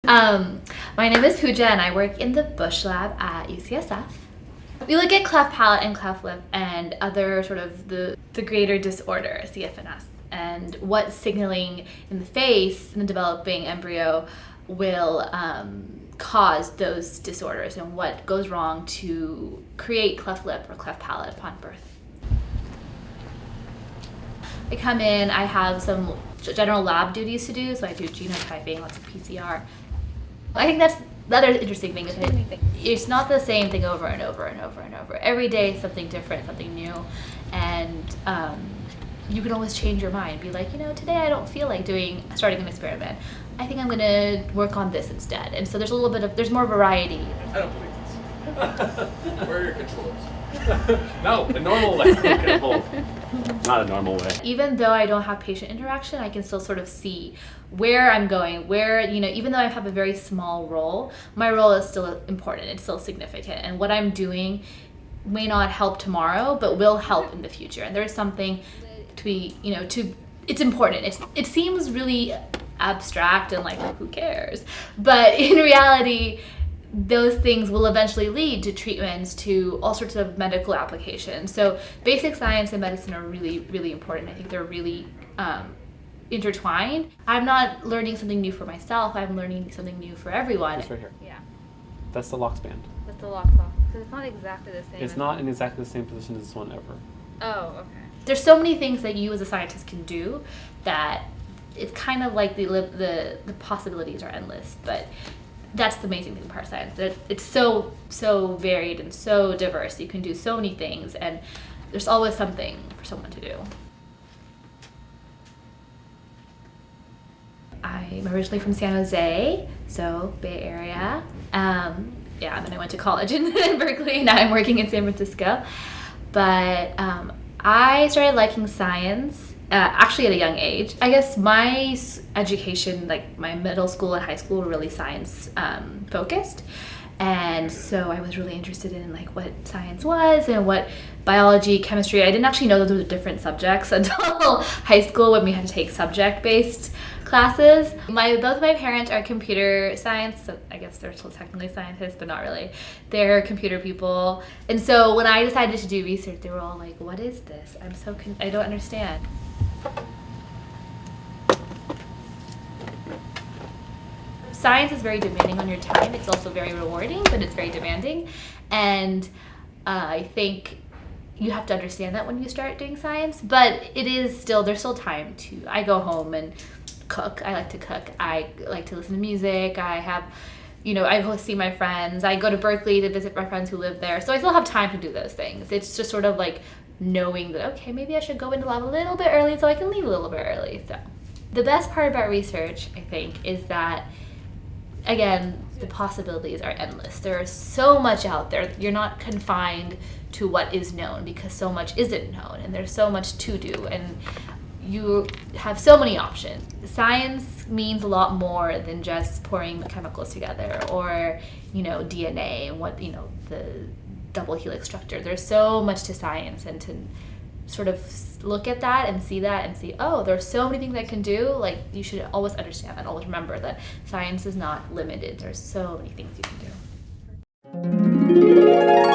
My name is Puja and I work in the Bush Lab at UCSF. We look at cleft palate and cleft lip and other sort of the greater disorder, CFNS, and what signaling in the face in the developing embryo will cause those disorders and what goes wrong to create cleft lip or cleft palate upon birth. I come in, I have some general lab duties to do, so I do genotyping, lots of PCR. I think that's the other interesting thing is it's not the same thing over and over and over and over. Every day something different, something new, and you can always change your mind. Be like, today I don't feel like starting an experiment. I think I'm gonna work on this instead. And so there's a little bit of, there's more variety. I don't believe this. Where are your controls? No, the normal way. Not a normal way. Even though I don't have patient interaction, I can still sort of see where I'm going, where, even though I have a very small role, my role is still important, it's still significant. And what I'm doing may not help tomorrow, but will help in the future. And there's something to be, it's important. It seems really abstract and like, who cares? But in reality, those things will eventually lead to treatments, to all sorts of medical applications. So basic science and medicine are really, really important. I think they're really intertwined. I'm not learning something new for myself, I'm learning something new for everyone. It's right here. Yeah. That's the LOX band. That's the LOX lock. Because it's not exactly the same. It's not in exactly the same position as this one ever. Oh, okay. There's so many things that you as a scientist can do that it's kind of like the possibilities are endless, but that's the amazing thing about science. It's so varied and so diverse. You can do so many things, and there's always something for someone to do. I'm originally from San Jose, so Bay Area. And then I went to college in Berkeley. Now I'm working in San Francisco. But I started liking science actually at a young age. I guess my education, like my middle school and high school, were really science focused. And so I was really interested in like what science was and what biology, chemistry. I didn't actually know those were different subjects until high school when we had to take subject-based classes. Both my parents are computer science, so I guess they're still technically scientists, but not really. They're computer people. And so when I decided to do research, they were all like, what is this? I don't understand. Science is very demanding on your time. It's also very rewarding, but it's very demanding. And I think you have to understand that when you start doing science, but there's still time I go home and cook. I like to cook. I like to listen to music. I go see my friends. I go to Berkeley to visit my friends who live there. So I still have time to do those things. It's just sort of like knowing that, okay, maybe I should go into lab a little bit early so I can leave a little bit early. So the best part about research, I think, is that, again, the possibilities are endless. There is so much out there. You're not confined to what is known because so much isn't known, and there's so much to do, and you have so many options. Science means a lot more than just pouring chemicals together or, DNA and what, the double helix structure. There's so much to science, and to sort of look at that and see, oh, there's so many things I can do. Like, you should always understand that, always remember that science is not limited. There's so many things you can do.